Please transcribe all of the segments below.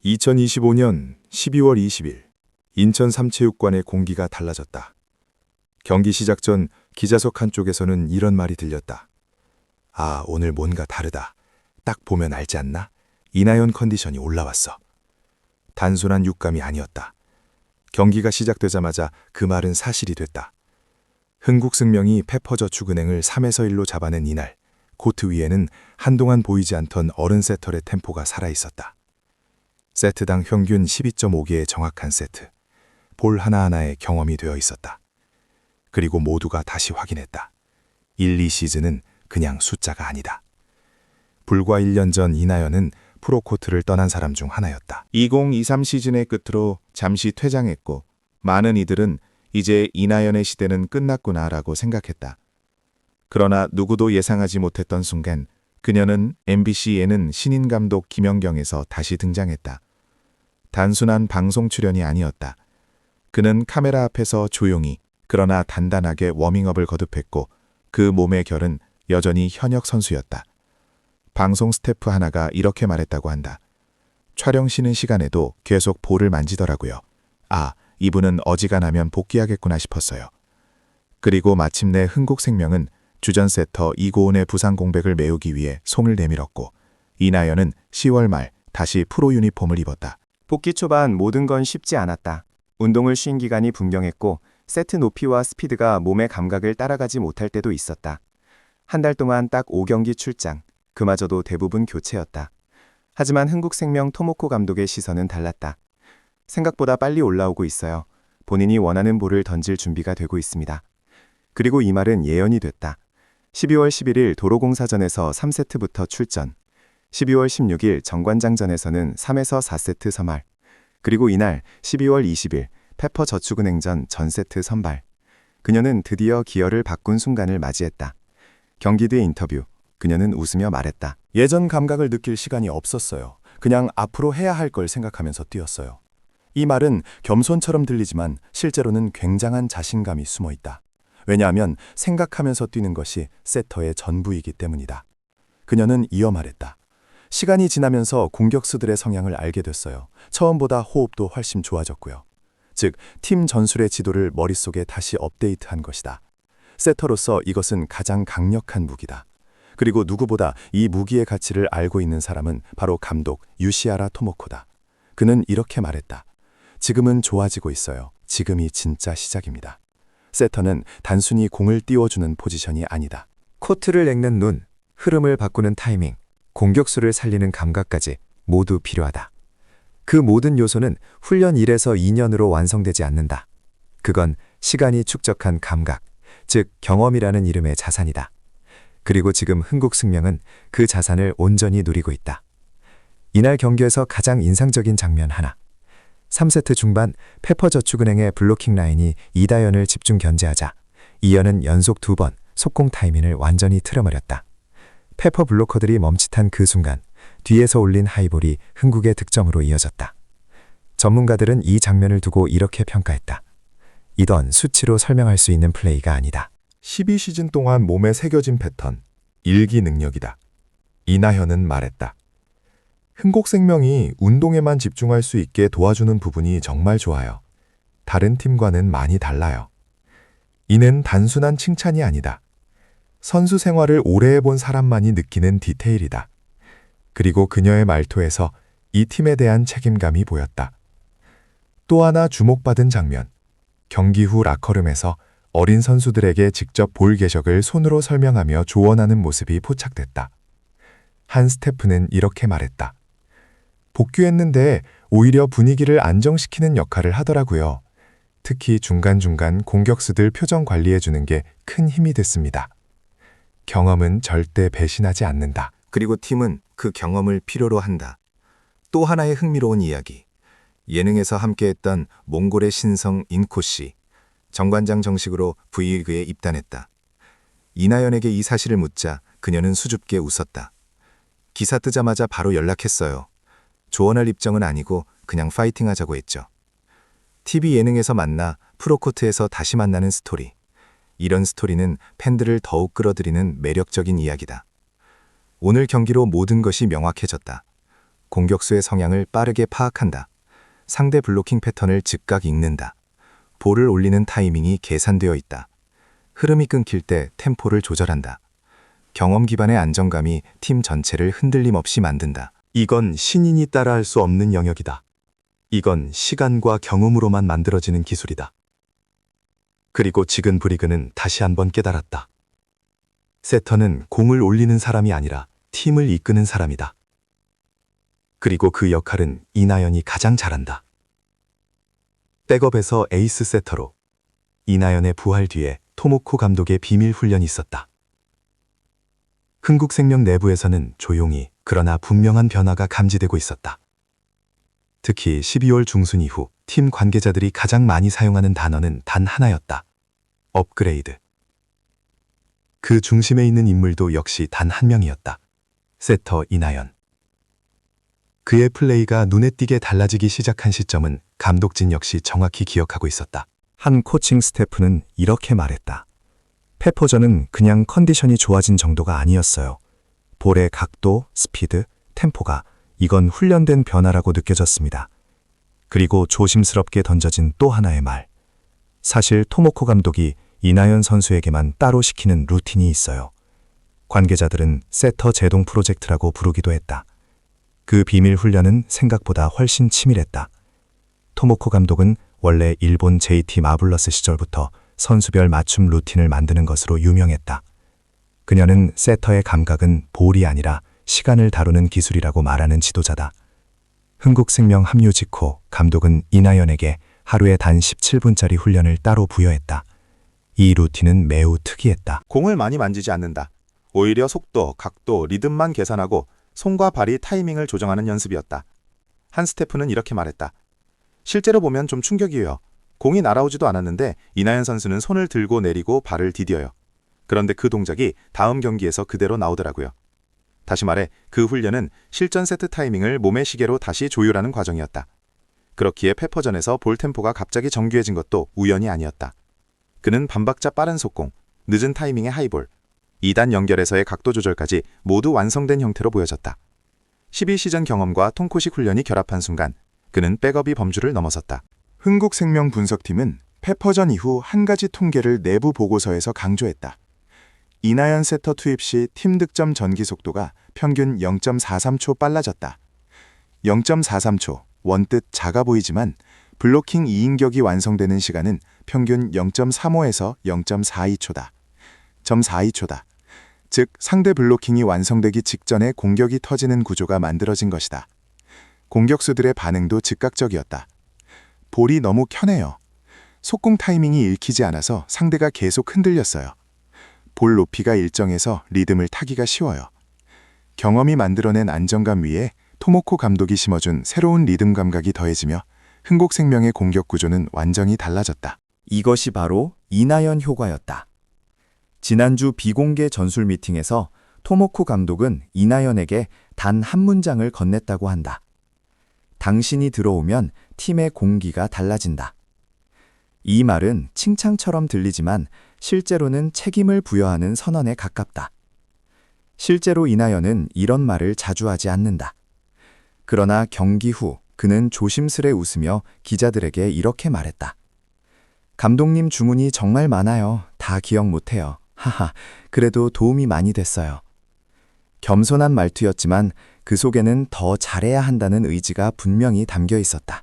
2025년 12월 20일 인천 삼체육관의 공기가 달라졌다. 경기 시작 전 기자석 한쪽에서는 이런 말이 들렸다. 아, 오늘 뭔가 다르다. 딱 보면 알지 않나? 이나연 컨디션이 올라왔어. 단순한 육감이 아니었다. 경기가 시작되자마자 그 말은 사실이 됐다. 흥국생명이 페퍼저축은행을 3에서 1로 잡아낸 이날, 코트 위에는 한동안 보이지 않던 어른 세터의 템포가 살아있었다. 세트당 평균 12.5개의 정확한 세트, 볼 하나하나의 경험이 되어 있었다. 그리고 모두가 다시 확인했다. 1, 2시즌은 그냥 숫자가 아니다. 불과 1년 전 이나연은 프로코트를 떠난 사람 중 하나였다. 2023 시즌의 끝으로 잠시 퇴장했고 많은 이들은 이제 이나연의 시대는 끝났구나라고 생각했다. 그러나 누구도 예상하지 못했던 순간 그녀는 MBC 예능 신인 감독 김연경에서 다시 등장했다. 단순한 방송 출연이 아니었다. 그는 카메라 앞에서 조용히 그러나 단단하게 워밍업을 거듭했고 그 몸의 결은 여전히 현역 선수였다. 방송 스태프 하나가 이렇게 말했다고 한다. 촬영 쉬는 시간에도 계속 볼을 만지더라고요. 아, 이분은 어지간하면 복귀하겠구나 싶었어요. 그리고 마침내 흥국생명은 주전 세터 이고은의 부상 공백을 메우기 위해 손을 내밀었고 이나연은 10월 말 다시 프로 유니폼을 입었다. 복귀 초반 모든 건 쉽지 않았다. 운동을 쉰 기간이 분명했고 세트 높이와 스피드가 몸의 감각을 따라가지 못할 때도 있었다. 한 달 동안 딱 5경기 출장, 그마저도 대부분 교체였다. 하지만 흥국생명 토모코 감독의 시선은 달랐다. 생각보다 빨리 올라오고 있어요. 본인이 원하는 볼을 던질 준비가 되고 있습니다. 그리고 이 말은 예언이 됐다. 12월 11일 도로공사전에서 3세트부터 출전, 12월 16일 정관장전에서는 3에서 4세트 선발, 그리고 이날 12월 20일 페퍼저축은행전 전세트 선발. 그녀는 드디어 기어를 바꾼 순간을 맞이했다. 경기 뒤 인터뷰, 그녀는 웃으며 말했다. 예전 감각을 느낄 시간이 없었어요. 그냥 앞으로 해야 할 걸 생각하면서 뛰었어요. 이 말은 겸손처럼 들리지만 실제로는 굉장한 자신감이 숨어 있다. 왜냐하면 생각하면서 뛰는 것이 세터의 전부이기 때문이다. 그녀는 이어 말했다. 시간이 지나면서 공격수들의 성향을 알게 됐어요. 처음보다 호흡도 훨씬 좋아졌고요. 즉, 팀 전술의 지도를 머릿속에 다시 업데이트한 것이다. 세터로서 이것은 가장 강력한 무기다. 그리고 누구보다 이 무기의 가치를 알고 있는 사람은 바로 감독 유시하라 토모코다. 그는 이렇게 말했다. 지금은 좋아지고 있어요. 지금이 진짜 시작입니다. 세터는 단순히 공을 띄워주는 포지션이 아니다. 코트를 읽는 눈, 흐름을 바꾸는 타이밍, 공격수를 살리는 감각까지 모두 필요하다. 그 모든 요소는 훈련 1에서 2년으로 완성되지 않는다. 그건 시간이 축적한 감각, 즉 경험이라는 이름의 자산이다. 그리고 지금 흥국생명은 그 자산을 온전히 누리고 있다. 이날 경기에서 가장 인상적인 장면 하나. 3세트 중반 페퍼저축은행의 블로킹 라인이 이다연을 집중 견제하자 이연은 연속 2번 속공 타이밍을 완전히 틀어버렸다. 페퍼 블로커들이 멈칫한 그 순간 뒤에서 올린 하이볼이 흥국의 득점으로 이어졌다. 전문가들은 이 장면을 두고 이렇게 평가했다. 이건 수치로 설명할 수 있는 플레이가 아니다. 12시즌 동안 몸에 새겨진 패턴, 일기 능력이다. 이나현은 말했다. 흥국생명이 운동에만 집중할 수 있게 도와주는 부분이 정말 좋아요. 다른 팀과는 많이 달라요. 이는 단순한 칭찬이 아니다. 선수 생활을 오래 해본 사람만이 느끼는 디테일이다. 그리고 그녀의 말투에서 이 팀에 대한 책임감이 보였다. 또 하나 주목받은 장면. 경기 후 라커룸에서 어린 선수들에게 직접 볼 개적을 손으로 설명하며 조언하는 모습이 포착됐다. 한 스태프는 이렇게 말했다. 복귀했는데 오히려 분위기를 안정시키는 역할을 하더라고요. 특히 중간중간 공격수들 표정 관리해주는 게 큰 힘이 됐습니다. 경험은 절대 배신하지 않는다. 그리고 팀은 그 경험을 필요로 한다. 또 하나의 흥미로운 이야기. 예능에서 함께했던 몽골의 신성 인코 씨. 정관장 정식으로 V리그에 입단했다. 이나연에게 이 사실을 묻자 그녀는 수줍게 웃었다. 기사 뜨자마자 바로 연락했어요. 조언할 입장은 아니고 그냥 파이팅하자고 했죠. TV 예능에서 만나 프로코트에서 다시 만나는 스토리. 이런 스토리는 팬들을 더욱 끌어들이는 매력적인 이야기다. 오늘 경기로 모든 것이 명확해졌다. 공격수의 성향을 빠르게 파악한다. 상대 블로킹 패턴을 즉각 읽는다. 볼을 올리는 타이밍이 계산되어 있다. 흐름이 끊길 때 템포를 조절한다. 경험 기반의 안정감이 팀 전체를 흔들림 없이 만든다. 이건 신인이 따라할 수 없는 영역이다. 이건 시간과 경험으로만 만들어지는 기술이다. 그리고 지금 브리그는 다시 한번 깨달았다. 세터는 공을 올리는 사람이 아니라 팀을 이끄는 사람이다. 그리고 그 역할은 이나연이 가장 잘한다. 백업에서 에이스 세터로 이나연의 부활 뒤에 토모코 감독의 비밀 훈련이 있었다. 흥국생명 내부에서는 조용히 그러나 분명한 변화가 감지되고 있었다. 특히 12월 중순 이후 팀 관계자들이 가장 많이 사용하는 단어는 단 하나였다. 업그레이드. 그 중심에 있는 인물도 역시 단 한 명이었다. 세터 이나연. 그의 플레이가 눈에 띄게 달라지기 시작한 시점은 감독진 역시 정확히 기억하고 있었다. 한 코칭 스태프는 이렇게 말했다. 페퍼전은 그냥 컨디션이 좋아진 정도가 아니었어요. 볼의 각도, 스피드, 템포가 이건 훈련된 변화라고 느껴졌습니다. 그리고 조심스럽게 던져진 또 하나의 말. 사실 토모코 감독이 이나연 선수에게만 따로 시키는 루틴이 있어요. 관계자들은 세터 제동 프로젝트라고 부르기도 했다. 그 비밀 훈련은 생각보다 훨씬 치밀했다. 토모코 감독은 원래 일본 JT 마블러스 시절부터 선수별 맞춤 루틴을 만드는 것으로 유명했다. 그녀는 세터의 감각은 볼이 아니라 시간을 다루는 기술이라고 말하는 지도자다. 흥국생명 합류 직후 감독은 이나연에게 하루에 단 17분짜리 훈련을 따로 부여했다. 이 루틴은 매우 특이했다. 공을 많이 만지지 않는다. 오히려 속도, 각도, 리듬만 계산하고 손과 발이 타이밍을 조정하는 연습이었다. 한 스태프는 이렇게 말했다. 실제로 보면 좀 충격이에요. 공이 날아오지도 않았는데 이나연 선수는 손을 들고 내리고 발을 디뎌요. 그런데 그 동작이 다음 경기에서 그대로 나오더라고요. 다시 말해 그 훈련은 실전 세트 타이밍을 몸의 시계로 다시 조율하는 과정이었다. 그렇기에 페퍼전에서 볼 템포가 갑자기 정교해진 것도 우연이 아니었다. 그는 반박자 빠른 속공, 늦은 타이밍의 하이볼, 2단 연결에서의 각도 조절까지 모두 완성된 형태로 보여졌다. 12시전 경험과 통코식 훈련이 결합한 순간 그는 백업이 범주를 넘어섰다. 흥국생명 분석팀은 페퍼전 이후 한 가지 통계를 내부 보고서에서 강조했다. 이나연 세터 투입 시 팀 득점 전기 속도가 평균 0.43초 빨라졌다. 0.43초, 원뜻 작아 보이지만 블로킹 2인격이 완성되는 시간은 평균 0.35에서 0.42초다. 0.42초다. 즉 상대 블로킹이 완성되기 직전에 공격이 터지는 구조가 만들어진 것이다. 공격수들의 반응도 즉각적이었다. 볼이 너무 편해요. 속공 타이밍이 읽히지 않아서 상대가 계속 흔들렸어요. 볼 높이가 일정해서 리듬을 타기가 쉬워요. 경험이 만들어낸 안정감 위에 토모코 감독이 심어준 새로운 리듬 감각이 더해지며 흥국생명의 공격 구조는 완전히 달라졌다. 이것이 바로 이나연 효과였다. 지난주 비공개 전술 미팅에서 토모코 감독은 이나연에게 단 한 문장을 건넸다고 한다. 당신이 들어오면 팀의 공기가 달라진다. 이 말은 칭찬처럼 들리지만 실제로는 책임을 부여하는 선언에 가깝다. 실제로 이나연은 이런 말을 자주 하지 않는다. 그러나 경기 후 그는 조심스레 웃으며 기자들에게 이렇게 말했다. 감독님 주문이 정말 많아요. 다 기억 못해요. 하하, 그래도 도움이 많이 됐어요. 겸손한 말투였지만 그 속에는 더 잘해야 한다는 의지가 분명히 담겨 있었다.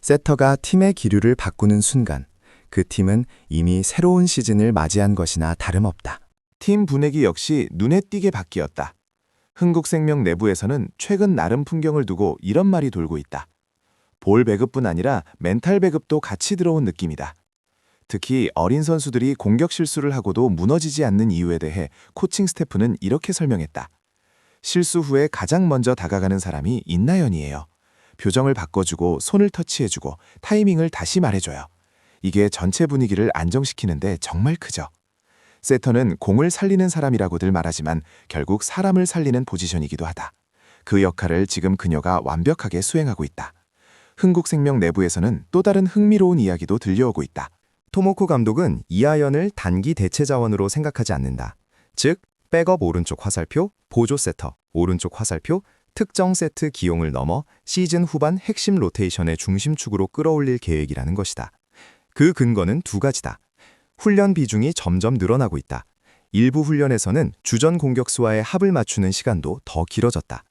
세터가 팀의 기류를 바꾸는 순간 그 팀은 이미 새로운 시즌을 맞이한 것이나 다름없다. 팀 분위기 역시 눈에 띄게 바뀌었다. 흥국생명 내부에서는 최근 나름 풍경을 두고 이런 말이 돌고 있다. 볼 배급뿐 아니라 멘탈 배급도 같이 들어온 느낌이다. 특히 어린 선수들이 공격 실수를 하고도 무너지지 않는 이유에 대해 코칭 스태프는 이렇게 설명했다. 실수 후에 가장 먼저 다가가는 사람이 인나연이에요. 표정을 바꿔주고 손을 터치해주고 타이밍을 다시 말해줘요. 이게 전체 분위기를 안정시키는데 정말 크죠. 세터는 공을 살리는 사람이라고들 말하지만 결국 사람을 살리는 포지션이기도 하다. 그 역할을 지금 그녀가 완벽하게 수행하고 있다. 흥국생명 내부에서는 또 다른 흥미로운 이야기도 들려오고 있다. 토모코 감독은 이하연을 단기 대체 자원으로 생각하지 않는다. 즉, 백업 오른쪽 화살표, 보조 세터, 오른쪽 화살표, 특정 세트 기용을 넘어 시즌 후반 핵심 로테이션의 중심축으로 끌어올릴 계획이라는 것이다. 그 근거는 두 가지다. 훈련 비중이 점점 늘어나고 있다. 일부 훈련에서는 주전 공격수와의 합을 맞추는 시간도 더 길어졌다.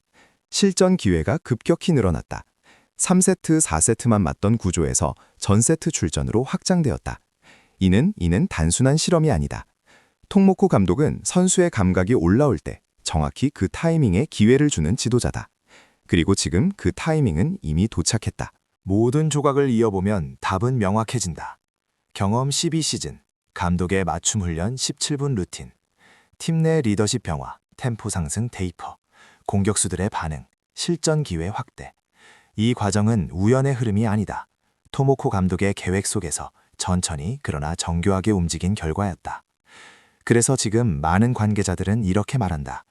실전 기회가 급격히 늘어났다. 3세트, 4세트만 맞던 구조에서 전 세트 출전으로 확장되었다. 이는 단순한 실험이 아니다. 통모코 감독은 선수의 감각이 올라올 때 정확히 그 타이밍에 기회를 주는 지도자다. 그리고 지금 그 타이밍은 이미 도착했다. 모든 조각을 이어보면 답은 명확해진다. 경험 12시즌, 감독의 맞춤 훈련 17분 루틴, 팀 내 리더십 병화, 템포 상승 테이퍼, 공격수들의 반응, 실전 기회 확대. 이 과정은 우연의 흐름이 아니다. 토모코 감독의 계획 속에서 천천히 그러나 정교하게 움직인 결과였다. 그래서 지금 많은 관계자들은 이렇게 말한다.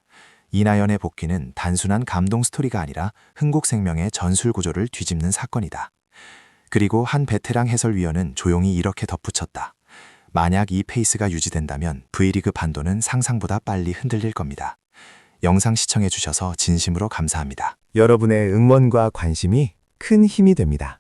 이나연의 복귀는 단순한 감동 스토리가 아니라 흥국생명의 전술 구조를 뒤집는 사건이다. 그리고 한 베테랑 해설위원은 조용히 이렇게 덧붙였다. 만약 이 페이스가 유지된다면 V리그 판도는 상상보다 빨리 흔들릴 겁니다. 영상 시청해주셔서 진심으로 감사합니다. 여러분의 응원과 관심이 큰 힘이 됩니다.